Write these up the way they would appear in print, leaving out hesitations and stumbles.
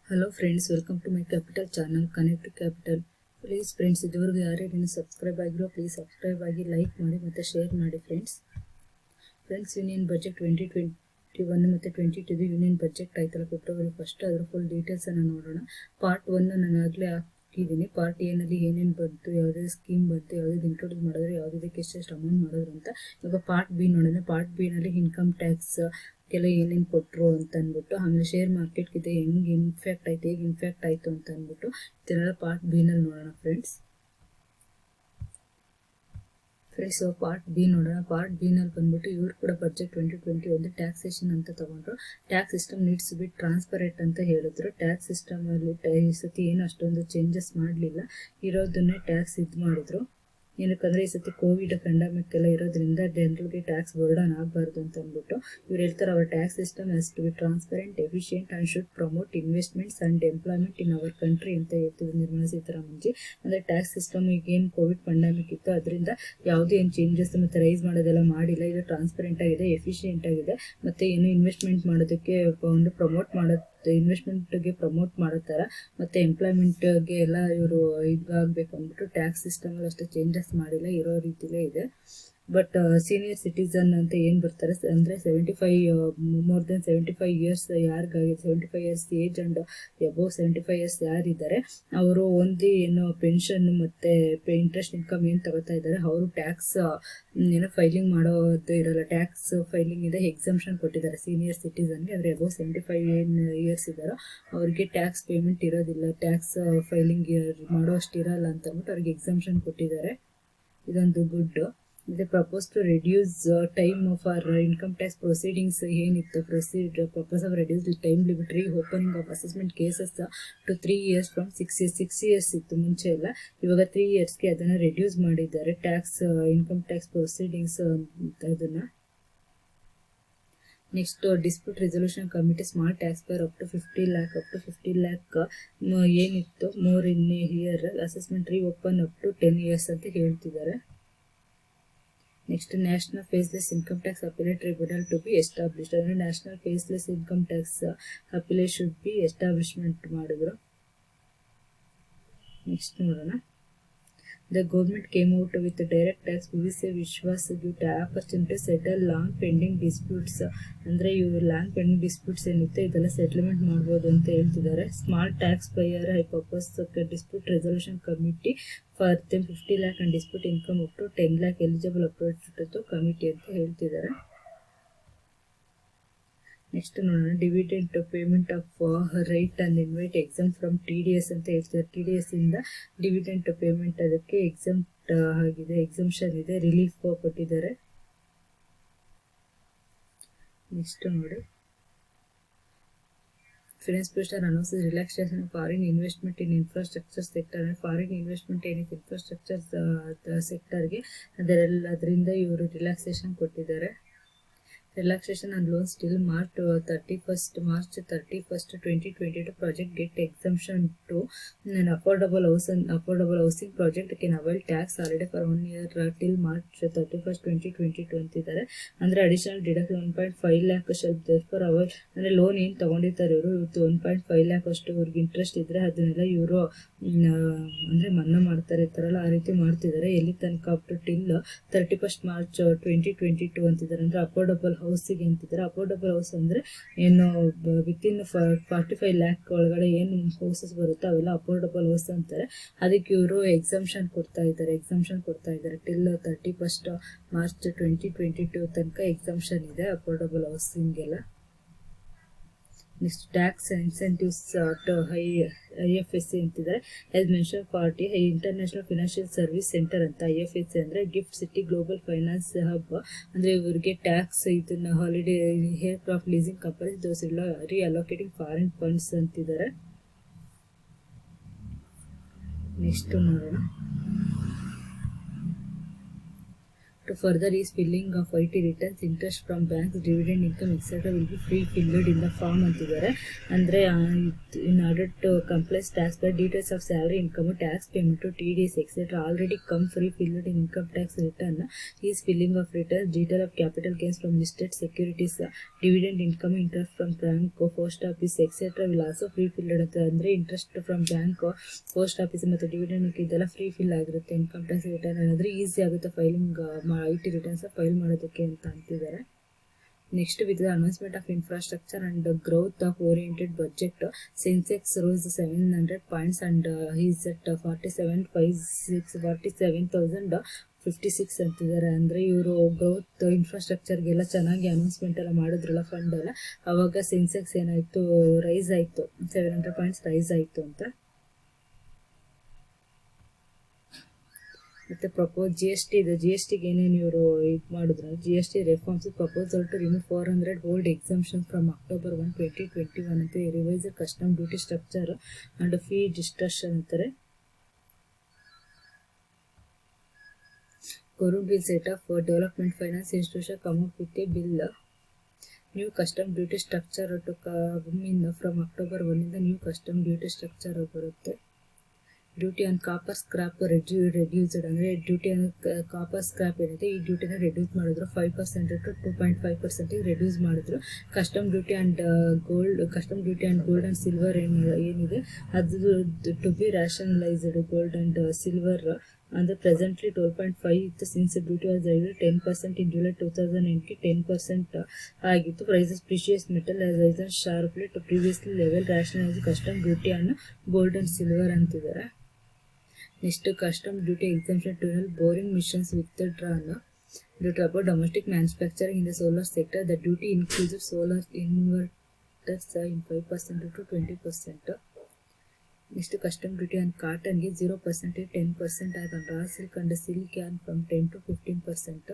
Hello friends, welcome to my capital channel connect capital. Please friends, ಇದುವರೆಗೂ ಯಾರ್ಯಾರು subscribe ಆಗಿರೋ please subscribe ಆಗಿ, like ಮಾಡಿ ಮತ್ತು ಶೇರ್ ಮಾಡಿ ಫ್ರೆಂಡ್ಸ್. ಯೂನಿಯನ್ ಬಜೆಟ್ 2021 ಮತ್ತು 2022 ಯೂನಿಯನ್ ಬಜೆಟ್ ಆಯ್ತಲ್ಲ ಫೆಬ್ರವರಿ 1, ಅದರ ಫುಲ್ ಡೀಟೇಲ್ಸನ್ನು ನೋಡೋಣ. ಪಾರ್ಟ್ 1 ನಾನು ಆಗಲೇ ಹಾಕಿದ್ದೀನಿ. ಪಾರ್ಟ್ ಎನಲ್ಲಿ ಏನೇನು ಬಂತು, ಯಾವುದೇ ಸ್ಕೀಮ್ ಬಂತು, ಯಾವುದೇ ಇಂಟ್ರೊಡ್ಯೂಸ್ ಮಾಡಿದ್ರೆ, ಯಾವುದಕ್ಕೆ ಎಷ್ಟೆಷ್ಟು ಅಮೌಂಟ್ ಮಾಡಿದ್ರು ಅಂತ. ಇವಾಗ ಪಾರ್ಟ್ ಬಿ ನೋಡೋಣ. ಪಾರ್ಟ್ ಬಿ ನಲ್ಲಿ ಇನ್ಕಮ್ ಟ್ಯಾಕ್ಸ್ ಕೆಲ ಏನೇನು ಕೊಟ್ಟರು ಅಂತ ಅಂದ್ಬಿಟ್ಟು, ಆಮೇಲೆ ಶೇರ್ ಮಾರ್ಕೆಟ್ಗಿದೆ ಹೆಂಗೆ ಇನ್ಫ್ಯಾಕ್ಟ್ ಆಯ್ತು, ಹೇಗೆ ಇನ್ಫ್ಯಾಕ್ಟ್ ಆಯಿತು ಅಂತ ಅಂದ್ಬಿಟ್ಟು ಇದನ್ನೆಲ್ಲ ಪಾರ್ಟ್ ಬಿ ನಲ್ಲಿ ನೋಡೋಣ ಫ್ರೆಂಡ್ಸ್. ಪಾರ್ಟ್ ಬಿ ನೋಡೋಣ. ಪಾರ್ಟ್ ಬಿ ನಲ್ಲಿ ಬಂದ್ಬಿಟ್ಟು ಇವ್ರು ಕೂಡ ಬಜೆಟ್ 2021 ಟ್ಯಾಕ್ಸೇಷನ್ ಅಂತ ತಗೊಂಡ್ರು. Tax system needs B transparent ಅಂತ ಹೇಳಿದ್ರು. ಟ್ಯಾಕ್ಸ್ ಸಿಸ್ಟಮ್ ಅಲ್ಲಿ ಈ ಸತಿ ಏನು ಅಷ್ಟೊಂದು ಚೇಂಜಸ್ ಮಾಡಲಿಲ್ಲ, ಇರೋದನ್ನೇ ಟ್ಯಾಕ್ಸ್ ಇದು ಮಾಡಿದ್ರು. ಏನಕ್ಕಂದ್ರೆ ಈ ಸತಿ ಕೋವಿಡ್ ಪೆಂಡಮಿಕ್ ಎಲ್ಲ ಇರೋದ್ರಿಂದ ಜನರಿಗೆ ಟ್ಯಾಕ್ಸ್ ಬರ್ಡನ್ ಆಗಬಾರ್ದು ಅಂತ ಅಂದ್ಬಿಟ್ಟು ಇವ್ರು ಹೇಳ್ತಾರೆ, our tax system has to be transparent, efficient and should promote investments and employment in our country ಅಂತ ಹೇಳ್ತಿದ್ರು ನಿರ್ಮಲಾ ಸೀತಾರಾಮನ್ ಜಿ. ಅಂದ್ರೆ ಟ್ಯಾಕ್ಸ್ ಸಿಸ್ಟಮ್ ಈಗ ಏನು ಕೋವಿಡ್ ಪೆಂಡಮಿಕ್ ಇತ್ತು ಅದರಿಂದ ಯಾವುದೇ ಏನು ಚೇಂಜಸ್ ಮತ್ತೆ ರೈಸ್ ಮಾಡೋದೆಲ್ಲ ಮಾಡಿಲ್ಲ. ಇದು ಟ್ರಾನ್ಸ್ಪರೆಂಟ್ ಆಗಿದೆ, ಎಫಿಷಿಯೆಂಟ್ ಆಗಿದೆ, ಮತ್ತೆ ಏನು ಇನ್ವೆಸ್ಟ್ಮೆಂಟ್ ಮಾಡೋದಕ್ಕೆ ಒಂದು ಪ್ರಮೋಟ್ ಮಾಡೋದು, ಇನ್ವೆಸ್ಟ್ಮೆಂಟ್ಗೆ ಪ್ರಮೋಟ್ ಮಾಡೋ ಥರ, ಮತ್ತು ಎಂಪ್ಲಾಯ್ಮೆಂಟ್ಗೆ ಎಲ್ಲ ಇವರು ಇದಾಗಬೇಕು ಅಂದ್ಬಿಟ್ಟು ಟ್ಯಾಕ್ಸ್ ಸಿಸ್ಟಮಲ್ಲಿ ಅಷ್ಟು ಚೇಂಜಸ್ ಮಾಡಿಲ್ಲ, ಇರೋ ರೀತಿಲೇ ಇದೆ. ಬಟ್ ಸೀನಿಯರ್ ಸಿಟಿಸನ್ ಅಂತ ಏನು ಬರ್ತಾರೆ ಅಂದರೆ 75 ಮೋರ್ ದೆನ್ 75 ಇಯರ್ಸ್ ಯಾರಿಗಾಗಿದೆ, 75 years age and above 75 years ಯಾರಿದ್ದಾರೆ ಅವರು ಓನ್ಲಿ ಏನು ಪೆನ್ಷನ್ ಮತ್ತು ಇಂಟ್ರೆಸ್ಟ್ ಇನ್ಕಮ್ ಏನು ತಗೋತಾ ಇದ್ದಾರೆ ಅವರು ಟ್ಯಾಕ್ಸ್ ಏನೋ ಫೈಲಿಂಗ್ ಮಾಡೋದು ಇರೋಲ್ಲ. ಟ್ಯಾಕ್ಸ್ ಫೈಲಿಂಗ್ ಇದೆ, ಎಕ್ಸಂಪ್ಷನ್ ಕೊಟ್ಟಿದ್ದಾರೆ ಸೀನಿಯರ್ ಸಿಟಿಸನ್ಗೆ. ಅಂದರೆ ಅಬೋವ್ 75 ಏನು ಇಯರ್ಸ್ ಇದ್ದಾರೋ ಅವ್ರಿಗೆ ಟ್ಯಾಕ್ಸ್ ಪೇಮೆಂಟ್ ಇರೋದಿಲ್ಲ, ಟ್ಯಾಕ್ಸ್ ಫೈಲಿಂಗ್ ಮಾಡೋಷ್ಟು ಇರೋಲ್ಲ ಅಂತ ಅಂದ್ಬಿಟ್ಟು ಅವ್ರಿಗೆ ಎಕ್ಸಂಪ್ಷನ್ ಕೊಟ್ಟಿದ್ದಾರೆ. ಇದೊಂದು ಗುಡ್. ಮತ್ತೆ propose to reduce time for income tax proceedings ಏನಿತ್ತು, purpose of reduce time limit reopening of assessment cases to 3 years from 6 years. 6 years ಇತ್ತು ಮುಂಚೆ ಎಲ್ಲ, ಇವಾಗ 3 yearsಗೆ ಅದನ್ನು ರೆಡ್ಯೂಸ್ ಮಾಡಿದ್ದಾರೆ ಟ್ಯಾಕ್ಸ್ ಇನ್ಕಮ್ ಟ್ಯಾಕ್ಸ್ ಪ್ರೊಸೀಡಿಂಗ್ಸ್ ಅದನ್ನು. Next dispute resolution committee small tax payer up to 50 lakh ಏನಿತ್ತು more in a year assessment reopen up to 10 years ಅಂತ ಹೇಳ್ತಿದ್ದಾರೆ. Next national faceless income tax appellate tribunal to be established. ಅಂದರೆ national faceless income tax appellate should be establishment ಮಾಡಿದ್ರು. Next ನೋಡೋಣ. The government came out with direct tax PVC Vishwas give opportunity to settle long pending disputes. ಅಂದರೆ ಇವರು long pending disputes ಏನಿತ್ತು ಇದೆಲ್ಲ settlement ಮಾಡ್ಬೋದು ಅಂತ ಹೇಳ್ತಿದ್ದಾರೆ. Small tax payer high purpose dispute resolution committee for them 50 lakh and dispute income up to 10 lakh eligible approach to committee ಅಂತ ಹೇಳ್ತಿದ್ದಾರೆ. Next ನೋಡೋಣ. Dividend payment of right and invite exam from TDS ಅಂತ ಹೇಳ್ತಾರೆ. TDS ಇಂದ dividend payment ಅದಕ್ಕೆ exempt ಆಗಿದೆ, exemption ಇದೆ, relief ಕೊಟ್ಟಿದ್ದಾರೆ. ನೆಕ್ಸ್ಟ್ ನೋಡಿ. Finance minister announces relaxation foreign investment in infrastructure sector. Foreign investment ಏನಿದೆ ಇನ್ಫ್ರಾಸ್ಟ್ರಕ್ಚರ್ ಸೆಕ್ಟರ್ಗೆ ಅದರಿಂದ ಇವರು ರಿಲ್ಯಾಕ್ಸೇಷನ್ ಕೊಟ್ಟಿದ್ದಾರೆ. Relaxation on loans till March 31st, 2022. Project get exemption to an affordable housing project can avail tax holiday for 1 year till March 31st, 2022 ಅಂತಿದ್ದಾರೆ. ಅಂದರೆ additional deduction 1.5 lakh shell for our. ಅಂದರೆ loan ಏನು ತಗೊಂಡಿರ್ತಾರೆ ಇವರು 1.5 lakh ಅಷ್ಟು ಇವ್ರಿಗೆ interest ಇದ್ದರೆ ಅದನ್ನೆಲ್ಲ ಇವರು ಅಂದರೆ ಮನ್ನಾ ಮಾಡ್ತಾರೆ ಇರ್ತಾರಲ್ಲ ಆ ರೀತಿ ಮಾಡ್ತಿದ್ದಾರೆ. ಎಲ್ಲಿ ತನಕ up to till 31st March 2022 ಅಂತಿದ್ದಾರೆ. ಅಂದರೆ ಅಫೋರ್ಡಬಲ್ ಹೌಸಿಗೆ ಅಂತಿದ್ದಾರೆ. ಅಫೋರ್ಡಬಲ್ ಹೌಸ್ ಅಂದರೆ ಏನು ವಿತಿನ್ 45 lakh ಒಳಗಡೆ ಏನು ಹೌಸಸ್ ಬರುತ್ತೆ ಅವೆಲ್ಲ ಅಫೋರ್ಡಬಲ್ ಹೌಸ್ ಅಂತಾರೆ. ಅದಕ್ಕೆ ಇವರು ಎಕ್ಸಂಪ್ಷನ್ ಕೊಡ್ತಾ ಇದ್ದಾರೆ ಟಿಲ್ 31st March 2022 ತನಕ ಎಕ್ಸಂಪ್ಷನ್ ಇದೆ ಅಫೋರ್ಡಬಲ್ ಹೌಸಿಂಗೆಲ್ಲ. Next tax incentives to IFSC ಅಂತಿದ್ದಾರೆ. As mention party international financial service centre ಅಂತ. IFSC ಅಂದರೆ gift city global finance hub. ಅಂದರೆ ಇವರಿಗೆ ಟ್ಯಾಕ್ಸ್ ಇದನ್ನ holiday aircraft leasing companies those ಇಲ್ಲ ರೀಅಲೋಕೇಟಿಂಗ್ ಫಾರಿನ್ ಫಂಡ್ಸ್ ಅಂತಿದ್ದಾರೆ. ನೆಕ್ಸ್ಟ್ ನೋಡೋಣ. To further ease filling of IT returns, interest from banks, dividend income, etc. will be pre-filled in the form ಅಂತಿದ್ದಾರೆ. ಅಂದರೆ in order to comply tax by details of salary, income, tax payment, TDS, etc. already come pre-filled in income tax return. Is filling of returns, detail of capital gains from listed securities, dividend income, interest from bank, post office, etc. will also pre-filled ಅಂತ. ಅಂದರೆ interest from bank, post office ಮತ್ತು dividend ಇದೆಲ್ಲ free fill ಆಗಿರುತ್ತೆ. Income tax return ಏನಾದರೂ easy ಆಗುತ್ತೆ filing IT returns file ಮಾಡೋದಕ್ಕೆ ಅಂತ ಅಂತಿದ್ದಾರೆ. Next with the announcement of infrastructure and growth of oriented budget, Sensex rose 700 points and is at 47,056 ಅಂತಿದ್ದಾರೆ. ಅಂದರೆ ಇವರು ಗ್ರೋತ್ ಇನ್ಫ್ರಾಸ್ಟ್ರಕ್ಚರ್ಗೆಲ್ಲ ಚೆನ್ನಾಗಿ ಅನೌನ್ಸ್ಮೆಂಟ್ ಎಲ್ಲ ಮಾಡಿದ್ರಲ್ಲ ಫಂಡ್ ಎಲ್ಲ, ಆವಾಗ ಸೆನ್ಸೆಕ್ಸ್ ಏನಾಯಿತು ರೈಸ್ ಆಯಿತು, 700 ಪಾಯಿಂಟ್ಸ್ ರೈಸ್ ಆಯಿತು ಅಂತ. ಮತ್ತು ಪ್ರಪೋಸ್ GST ಇದೆ. GSTಗೆ ಏನೇನು ಇವರು ಇದು ಮಾಡಿದ್ರು, GST reforms proposal to remove 400 old exemption from October 1, 2021 ಅಂತ. Revise custom duty structure and fee destruction ಅಂತಾರೆ. Government will set up for development finance institution come up with a bill. New custom duty structure to come in from October 1 ಇಂದ new custom duty structure ಬರುತ್ತೆ. Duty on copper scrap reduced, ಅಂದರೆ duty on copper scrap ಏನಿದೆ ಈ ಡ್ಯೂಟಿನ reduce ಮಾಡಿದ್ರು 5% to 2.5% reduce ಮಾಡಿದ್ರು. Custom duty and gold and silver ಏನಿದೆ ಅದು to be rationalised. Gold and silver ಅಂದರೆ ಪ್ರೆಸೆಂಟ್ಲಿ 12.5 ಇತ್ತು. Since duty was 10% in July 2009ಗೆ 10% ಆಗಿತ್ತು. Prices precious metal risen sharply to previously level rationalise custom duty on gold and silver ಅಂತಿದ್ದಾರೆ. Next custom duty exemption to boring machines withdrawn due to about domestic manufacturing in the solar sector. The duty inclusive solar inverters in 5% to 20%. Next custom duty on ಕಾಟನ್ಗೆ 0% 10% ಆಯ್ತು. Raw silk and silk yarn from 10 to 15%.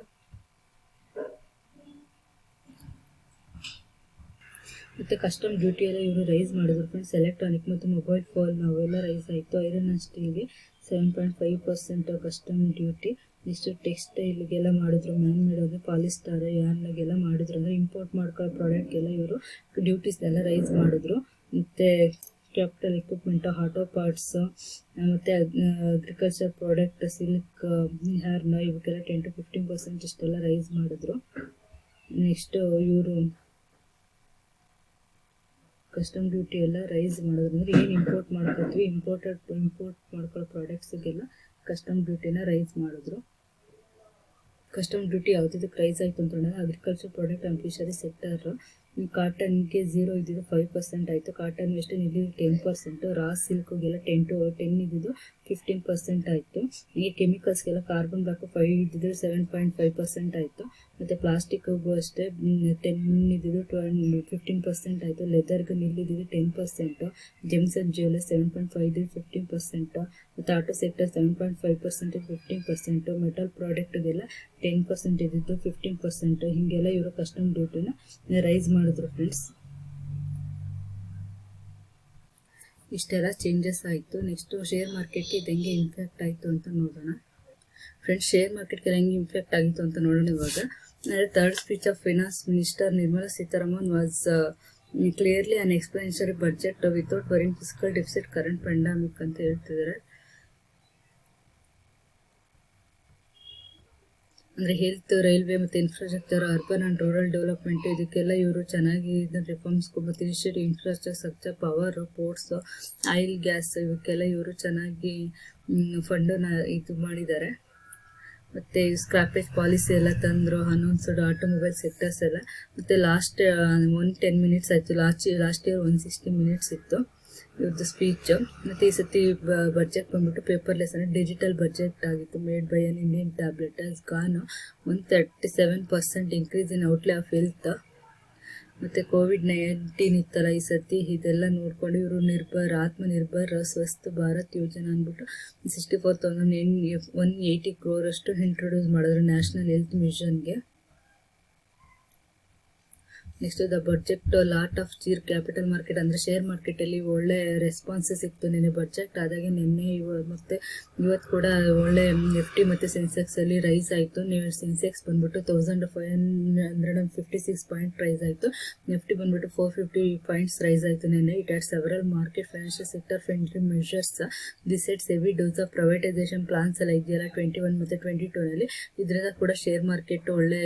ಮತ್ತು custom duty ಎಲ್ಲ ಇವರು rise ಮಾಡಿದ್ರು friends. Electronic ಮತ್ತು mobile phone ಅವೆಲ್ಲ rise ಆಯಿತು. Iron and ಸ್ಟೀಲ್ಗೆ 7.5% ಕಸ್ಟಮ್ ಡ್ಯೂಟಿ. ನೆಕ್ಸ್ಟ್ ಟೆಕ್ಸ್ಟೈಲ್ಗೆಲ್ಲ ಮಾಡಿದ್ರು, ಮ್ಯಾನ್ ಮೇಡ್ ಅಂದರೆ ಪಾಲಿಸ್ಟರ್ ಯಾರ್ನಾಗೆಲ್ಲ ಮಾಡಿದ್ರು, ಅಂದರೆ ಇಂಪೋರ್ಟ್ ಮಾಡ್ಕೊಳ್ಳೋ ಪ್ರಾಡಕ್ಟ್ಗೆಲ್ಲ ಇವರು ಡ್ಯೂಟೀಸ್ ಎಲ್ಲ ರೈಸ್ ಮಾಡಿದ್ರು. ಮತ್ತು ಕ್ಯಾಪಿಟಲ್ ಎಕ್ವಿಪ್ಮೆಂಟ್, ಆಟೋ ಪಾರ್ಟ್ಸ್ ಮತ್ತು ಅಗ್ರಿಕಲ್ಚರ್ ಪ್ರಾಡಕ್ಟ್, ಸಿಲ್ಕ್, ಹೇರ್ನ ಇವಕ್ಕೆಲ್ಲ 10 to 15% ಇಷ್ಟೆಲ್ಲ ರೈಸ್ ಮಾಡಿದ್ರು. ನೆಕ್ಸ್ಟ್ ಇವರು ಕಸ್ಟಮ್ ಡ್ಯೂಟಿ ಎಲ್ಲ ರೈಸ್ ಮಾಡಿದ್ರು. ಅಂದರೆ ಏನು ಇಂಪೋರ್ಟ್ ಮಾಡ್ಕೊತೀವಿ ಇಂಪೋರ್ಟ್ ಮಾಡ್ಕೊಳ್ಳೋ ಪ್ರಾಡಕ್ಟ್ಸಿಗೆಲ್ಲ ಕಸ್ಟಮ್ ಡ್ಯೂಟಿನ ರೈಸ್ ಮಾಡಿದ್ರು. ಕಸ್ಟಮ್ ಡ್ಯೂಟಿ ಯಾವುದಕ್ಕೆ ರೈಸ್ ಆಯಿತು ಅಂತಂದರೆ agriculture product and fishery sector. ಕಾಟನ್ಗೆ 0 ಇದ್ದಿದ್ದು 5% ಆಯಿತು. ಕಾಟನ್ ವೇಸ್ಟ್ ಇದ್ದಿದ್ದು 10%. ರಾ ಸಿಲ್ಕ್ಗೆಲ್ಲ 10 ಇದ್ದಿದ್ದು 15% ಆಯಿತು. ಹೀಗೆ ಕೆಮಿಕಲ್ಸ್ಗೆಲ್ಲ ಕಾರ್ಬನ್ ಬ್ಲಾಕ್ 5 ಇದ್ದಿದ್ದು 7.5% ಆಯಿತು. ಮತ್ತು ಪ್ಲಾಸ್ಟಿಕ್ಗೂ ಅಷ್ಟೇ 10 ಇದ್ದಿದ್ದು 15% ಆಯಿತು. ಲೆದರ್ಗೆ ಇದ್ದಿದ್ದು 10%. ಜೆಮ್ಸ್ ಆ್ಯಂಡ್ ಜ್ಯುವೆಲ್ಲರ್ಸ್ 7.5 ಇದ್ದಿದ್ದು 15%. ಮತ್ತು ಆಟೋ ಸೆಕ್ಟರ್ 7.5% 15%. ಮೆಟಲ್ ಪ್ರಾಡಕ್ಟ್ಗೆಲ್ಲ 10% ಇದ್ದಿದ್ದು 15%. ಹೀಗೆಲ್ಲ ಇವರು ಕಸ್ಟಮ್ ಡ್ಯೂಟಿನ ರೈಸ್ ಮಾಡಿದ್ರು ಫ್ರೆಂಡ್ಸ್. ಇಷ್ಟೆಲ್ಲ ಚೇಂಜಸ್ ಆಯಿತು. ನೆಕ್ಸ್ಟು ಶೇರ್ ಮಾರ್ಕೆಟ್ಗೆ ಇದು ಹೆಂಗೆ ಇಂಪ್ಯಾಕ್ಟ್ ಆಯಿತು ಅಂತ ನೋಡೋಣ ಫ್ರೆಂಡ್ಸ್. ಶೇರ್ ಮಾರ್ಕೆಟ್ಗೆ ಹೆಂಗೆ ಇಂಪ್ಯಾಕ್ಟ್ ಆಗಿತ್ತು ಅಂತ ನೋಡೋಣ ಇವಾಗ. Third speech of finance minister Nirmala Sitharaman was clearly on explanatory budget without worrying fiscal deficit current pandemic ಅಂತ ಹೇಳ್ತಿದ್ದಾರೆ. ಅಂದರೆ ಹೆಲ್ತ್, ರೈಲ್ವೆ ಮತ್ತು infrastructure, urban and rural development ಇದಕ್ಕೆಲ್ಲ ಇವರು ಚೆನ್ನಾಗಿ ರಿಫಾರ್ಮ್ಸ್ ಮತ್ತು initiative infrastructure, power, ports, oil, gas ಇವಕ್ಕೆಲ್ಲ ಇವರು ಚೆನ್ನಾಗಿ ಫಂಡನ್ನು ಇದು ಮಾಡಿದ್ದಾರೆ. ಮತ್ತು ಸ್ಕ್ರಾಪೇಜ್ ಪಾಲಿಸಿ ಎಲ್ಲ ತಂದರು, ಅನೌನ್ಸ್ಡ್ ಆಟೋಮೊಬೈಲ್ ಸೆಕ್ಟರ್ಸ್ ಎಲ್ಲ. ಮತ್ತು ಲಾಸ್ಟ್ 10 minutes ಆಯಿತು. ಲಾಸ್ಟ್ ಇಯರ್ 160 minutes ಇತ್ತು ಇವ್ರದ್ದು ಸ್ಪೀಚು. ಮತ್ತು ಈ ಸತಿ ಬಜೆಟ್ ಬಂದ್ಬಿಟ್ಟು ಪೇಪರ್ಲೆಸ್ ಅಂದರೆ ಡಿಜಿಟಲ್ ಬಜೆಟ್ ಆಗಿತ್ತು. Made by an Indian tablet has gone 137% increase in ಔಟ್ಲೇ of health. ಮತ್ತು COVID-19 ಇತ್ತಲ್ಲ ಈ ಸತಿ, ಇದೆಲ್ಲ ನೋಡ್ಕೊಂಡು ಇವರು ಆತ್ಮನಿರ್ಭರ್ ಸ್ವಸ್ಥ ಭಾರತ್ ಯೋಜನಾ ಅಂದ್ಬಿಟ್ಟು 64,180 crore ಅಷ್ಟು ಇಂಟ್ರೊಡ್ಯೂಸ್ ಮಾಡಿದ್ರು ನ್ಯಾಷನಲ್ ಹೆಲ್ತ್ ಮಿಷನ್ಗೆ. Next the budget lot of cheer capital market ಅಂದರೆ ಶೇರ್ ಮಾರ್ಕೆಟಲ್ಲಿ ಒಳ್ಳೆ ರೆಸ್ಪಾನ್ಸ್ ಸಿಕ್ತು. ನಿನ್ನೆ ಬಡ್ಜೆಟ್ ಆದಾಗೆ ನಿನ್ನೆ ಮತ್ತು ಇವತ್ತು ಕೂಡ ಒಳ್ಳೆ ನಿಫ್ಟಿ ಮತ್ತು ಸೆನ್ಸೆಕ್ಸಲ್ಲಿ ರೈಸ್ ಆಯಿತು. ನೀವು ಸೆನ್ಸೆಕ್ಸ್ ಬಂದ್ಬಿಟ್ಟು 1556 ಪಾಯಿಂಟ್ ರೈಸ್ ಆಯಿತು. ನಿಫ್ಟಿ ಬಂದ್ಬಿಟ್ಟು 450 ಪಾಯಿಂಟ್ಸ್ ರೈಸ್ ಆಯಿತು ನಿನ್ನೆ. It had several market financial sector friendly measures. This sets heavy dose of privatisation plans ಎಲ್ಲ ಇದೆಯಲ್ಲ 21 ಮತ್ತು 22ನಲ್ಲಿ, ಇದರಿಂದ ಕೂಡ ಶೇರ್ ಮಾರ್ಕೆಟ್ ಒಳ್ಳೆ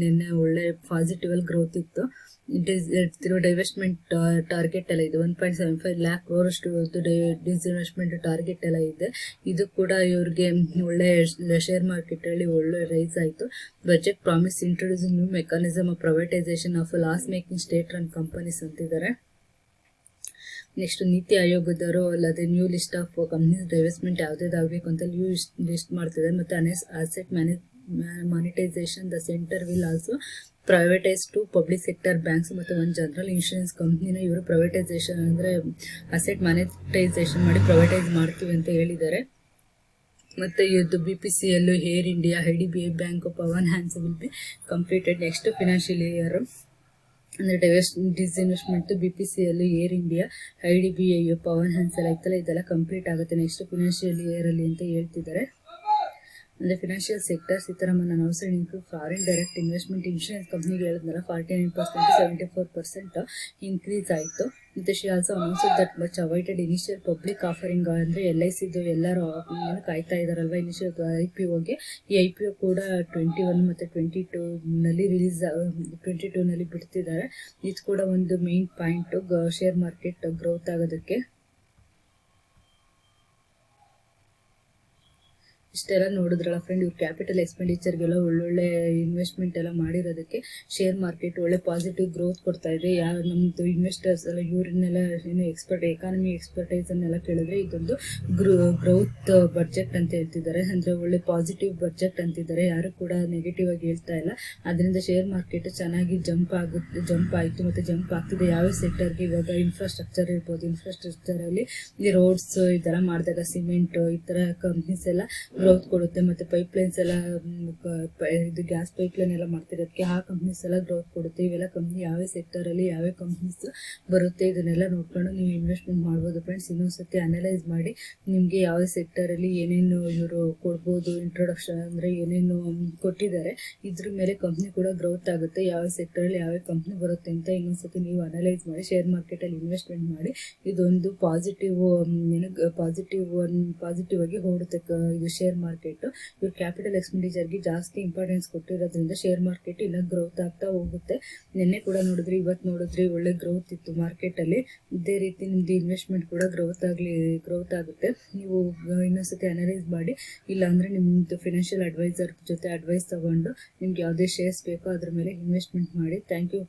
ನಿನ್ನೆ ಒಳ್ಳೆ ಪಾಸಿಟಿವ್ ಅಲ್ಲಿ ಗ್ರೋತ್ ಇತ್ತು. ಡೈವೆಸ್ಟ್ಮೆಂಟ್ ಟಾರ್ಗೆಟ್ ಎಲ್ಲ ಇದೆ 1.75 lakh crore ಅಷ್ಟು ಡಿಸ್ಇನ್ವೆಸ್ಟ್ಮೆಂಟ್ ಟಾರ್ಗೆಟ್ ಎಲ್ಲ ಇದೆ. ಇದು ಕೂಡ ಇವ್ರಿಗೆ ಒಳ್ಳೆ ಶೇರ್ ಮಾರ್ಕೆಟ್ ಅಲ್ಲಿ ಒಳ್ಳೆ ರೈಸ್ ಆಯಿತು. Budget promise introduce new mechanism of privatisation of loss making state run companies ಅಂತಿದ್ದಾರೆ. ನೆಕ್ಸ್ಟ್ ನೀತಿ ಆಯೋಗದವರು ಅಲ್ಲದೆ new list of companies divestment ಯಾವುದಾಗಬೇಕು ಅಂತ ನ್ಯೂ ಲಿಸ್ಟ್ ಮಾಡ್ತಿದ್ದಾರೆ. ಮತ್ತು asset monetisation the centre will also privatise 2 public sector banks ಮತ್ತು 1 general insurance ಕಂಪ್ನಿನ ಇವರು privatisation ಅಂದರೆ ಅಸೆಟ್ ಮಾನಿಟೈಸೇಷನ್ ಮಾಡಿ ಪ್ರೈವೇಟೈಸ್ ಮಾಡ್ತೀವಿ ಅಂತ ಹೇಳಿದ್ದಾರೆ. ಮತ್ತು ಇದು BPCL, air India, IDBI bank, Pawan Hans will be completed next financial year. ಅಂದರೆ disinvestment BPCL, air India, IDBI, Pawan Hans ಎಲ್ಲ ಇತ್ತಲ್ಲ ಇದೆಲ್ಲ ಕಂಪ್ಲೀಟ್ ಆಗುತ್ತೆ ನೆಕ್ಸ್ಟ್ ಫಿನಾನ್ಷಿಯಲ್ ಇಯರಲ್ಲಿ ಅಂತ ಹೇಳ್ತಿದ್ದಾರೆ. ಅಂದರೆ ಫಿನಾನ್ಷಿಯಲ್ ಸೆಕ್ಟರ್ಸ್ ಈ ಥರ ನಾನು outside include foreign direct investment insurance ಕಂಪ್ನಿಗೆ ಹೇಳಿದ್ನಲ್ಲ 49% 74% ಇನ್ಕ್ರೀಸ್ ಆಯಿತು. ಮತ್ತು she also announced that much awaited initial public offering ಅಂದರೆ LICದು ಎಲ್ಲರೂ ಕಾಯ್ತಾ ಇದ್ದಾರಲ್ವ ಇನಿಷಿಯಲ್ IPOಗೆ. ಈ IPO ಕೂಡ 21 ಮತ್ತು 22ನಲ್ಲಿ 22ನಲ್ಲಿ ಬಿಡ್ತಿದ್ದಾರೆ. ಇದು ಕೂಡ ಒಂದು main point share market growth ಆಗೋದಕ್ಕೆ. ಇಷ್ಟೆಲ್ಲ ನೋಡಿದ್ರಲ್ಲ ಫ್ರೆಂಡ್, ಇವ್ರು ಕ್ಯಾಪಿಟಲ್ ಎಕ್ಸ್ಪೆಂಡಿಚರ್ಗೆಲ್ಲ ಒಳ್ಳೊಳ್ಳೆ ಇನ್ವೆಸ್ಟ್ಮೆಂಟ್ ಎಲ್ಲ ಮಾಡಿರೋದಕ್ಕೆ ಶೇರ್ ಮಾರ್ಕೆಟ್ ಒಳ್ಳೆ ಪಾಸಿಟಿವ್ ಗ್ರೋತ್ ಕೊಡ್ತಾ ಇದೆ. ಯಾರು ನಮ್ಮದು ಇನ್ವೆಸ್ಟರ್ಸ್ ಎಲ್ಲ ಇವ್ರನ್ನೆಲ್ಲ ಏನು ಎಕಾನಮಿ ಎಕ್ಸ್ಪರ್ಟೈಸನ್ನೆಲ್ಲ ಕೇಳಿದ್ರೆ ಇದೊಂದು ಗ್ರೋತ್ ಬಡ್ಜೆಟ್ ಅಂತ ಹೇಳ್ತಿದ್ದಾರೆ. ಅಂದರೆ ಒಳ್ಳೆ ಪಾಸಿಟಿವ್ ಬಡ್ಜೆಟ್ ಅಂತಿದ್ದಾರೆ, ಯಾರು ಕೂಡ ನೆಗೆಟಿವ್ ಆಗಿ ಹೇಳ್ತಾ ಇಲ್ಲ. ಅದರಿಂದ ಶೇರ್ ಮಾರ್ಕೆಟ್ ಚೆನ್ನಾಗಿ ಜಂಪ್ ಆಯಿತು ಮತ್ತು ಜಂಪ್ ಆಗ್ತಿದೆ. ಯಾವ ಸೆಕ್ಟರ್ಗೆ ಇವಾಗ ಇನ್ಫ್ರಾಸ್ಟ್ರಕ್ಚರ್ ಇರ್ಬೋದು, ಇನ್ಫ್ರಾಸ್ಟ್ರಕ್ಚರಲ್ಲಿ ಈ ರೋಡ್ಸ್ ಇದೆಲ್ಲ ಮಾಡಿದಾಗ ಸಿಮೆಂಟ್ ಈ ಥರ ಕಂಪ್ನೀಸ್ ಎಲ್ಲ ಗ್ರೋತ್ ಕೊಡುತ್ತೆ. ಮತ್ತು ಪೈಪ್ಲೈನ್ಸ್ ಎಲ್ಲ ಇದು ಗ್ಯಾಸ್ ಪೈಪ್ಲೈನ್ ಎಲ್ಲ ಮಾಡ್ತಿರೋದಕ್ಕೆ ಆ ಕಂಪ್ನೀಸ್ ಎಲ್ಲ ಗ್ರೋತ್ ಕೊಡುತ್ತೆ. ಇವೆಲ್ಲ ಕಂಪ್ನಿ ಯಾವ ಸೆಕ್ಟರಲ್ಲಿ ಯಾವ ಕಂಪ್ನೀಸ್ ಬರುತ್ತೆ ಇದನ್ನೆಲ್ಲ ನೋಡ್ಕೊಂಡು ನೀವು ಇನ್ವೆಸ್ಟ್ಮೆಂಟ್ ಮಾಡ್ಬೋದು ಫ್ರೆಂಡ್ಸ್. ಇನ್ನೊಂದ್ಸತಿ ಅನಲೈಸ್ ಮಾಡಿ ನಿಮಗೆ ಯಾವ ಸೆಕ್ಟರಲ್ಲಿ ಏನೇನು ಇವರು ಕೊಡ್ಬೋದು, ಇಂಟ್ರೊಡಕ್ಷನ್ ಅಂದರೆ ಏನೇನು ಕೊಟ್ಟಿದ್ದಾರೆ ಇದ್ರ ಮೇಲೆ ಕಂಪ್ನಿ ಕೂಡ ಗ್ರೋತ್ ಆಗುತ್ತೆ. ಯಾವ ಸೆಕ್ಟರಲ್ಲಿ ಯಾವ ಕಂಪ್ನಿ ಬರುತ್ತೆ ಅಂತ ಇನ್ನೊಂದ್ಸತಿ ನೀವು ಅನಲೈಸ್ ಮಾಡಿ ಶೇರ್ ಮಾರ್ಕೆಟಲ್ಲಿ ಇನ್ವೆಸ್ಟ್ಮೆಂಟ್ ಮಾಡಿ. ಇದೊಂದು ಪಾಸಿಟಿವ್ ಆಗಿ ಓಡುತ್ತೆ ಇದು ಶೇರ್ ಮಾರ್ಕೆಟ್. ಇವ್ರು ಕ್ಯಾಪಿಟಲ್ ಎಕ್ಸ್ಪೆಂಡಿಚರ್ಗೆ ಜಾಸ್ತಿ ಇಂಪಾರ್ಟೆನ್ಸ್ ಕೊಟ್ಟಿರೋದ್ರಿಂದ ಶೇರ್ ಮಾರ್ಕೆಟ್ ಇನ್ನ ಗ್ರೋತ್ ಆಗ್ತಾ ಹೋಗುತ್ತೆ. ನಿನ್ನೆ ಕೂಡ ನೋಡಿದ್ರಿ, ಇವತ್ತು ನೋಡಿದ್ರಿ, ಒಳ್ಳೆ ಗ್ರೋತ್ ಇತ್ತು ಮಾರ್ಕೆಟಲ್ಲಿ. ಇದೇ ರೀತಿ ನಿಮ್ದು ಇನ್ವೆಸ್ಟ್ಮೆಂಟ್ ಕೂಡ ಗ್ರೋತ್ ಆಗುತ್ತೆ. ನೀವು ಇನ್ನೊಂದ್ಸತಿ ಅನಲೈಸ್ ಮಾಡಿ, ಇಲ್ಲಾಂದರೆ ನಿಮ್ಮದು ಫಿನಾನ್ಷಿಯಲ್ ಅಡ್ವೈಸರ್ ಜೊತೆ ಅಡ್ವೈಸ್ ತಗೊಂಡು ನಿಮ್ಗೆ ಯಾವುದೇ ಶೇರ್ಸ್ ಬೇಕೋ ಅದ್ರ ಮೇಲೆ ಇನ್ವೆಸ್ಟ್ಮೆಂಟ್ ಮಾಡಿ. Thank you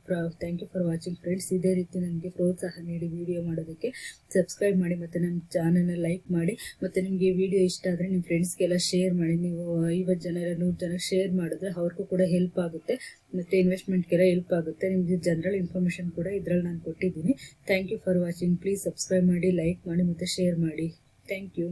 for watching friends. ಇದೇ ರೀತಿ ನನಗೆ ಪ್ರೋತ್ಸಾಹ ನೀಡಿ ವಿಡಿಯೋ ಮಾಡೋದಕ್ಕೆ ಸಬ್ಸ್ಕ್ರೈಬ್ ಮಾಡಿ ಮತ್ತು ನಮ್ಮ ಚಾನಲ್ನ ಲೈಕ್ ಮಾಡಿ. ಮತ್ತು ನಿಮಗೆ ಈ ವಿಡಿಯೋ ಇಷ್ಟ ಆದರೆ ನಿಮ್ಮ ಫ್ರೆಂಡ್ಸ್ಗೆಲ್ಲ ಶೇರ್ ಮಾಡಿ. ನೀವು 50 ಜನ 100 ಜನಕ್ಕೆ ಶೇರ್ ಮಾಡಿದ್ರೆ ಅವ್ರಿಗೂ ಕೂಡ ಹೆಲ್ಪ್ ಆಗುತ್ತೆ ಮತ್ತು ಇನ್ವೆಸ್ಟ್ಮೆಂಟ್ಗೆಲ್ಲ ಹೆಲ್ಪ್ ಆಗುತ್ತೆ. ನಿಮಗೆ ಜನರಲ್ ಇನ್ಫಾರ್ಮೇಷನ್ ಕೂಡ ಇದರಲ್ಲಿ ನಾನು ಕೊಟ್ಟಿದ್ದೀನಿ. Thank you for watching. Please subscribe ಮಾಡಿ, ಲೈಕ್ ಮಾಡಿ ಮತ್ತು ಶೇರ್ ಮಾಡಿ. Thank you.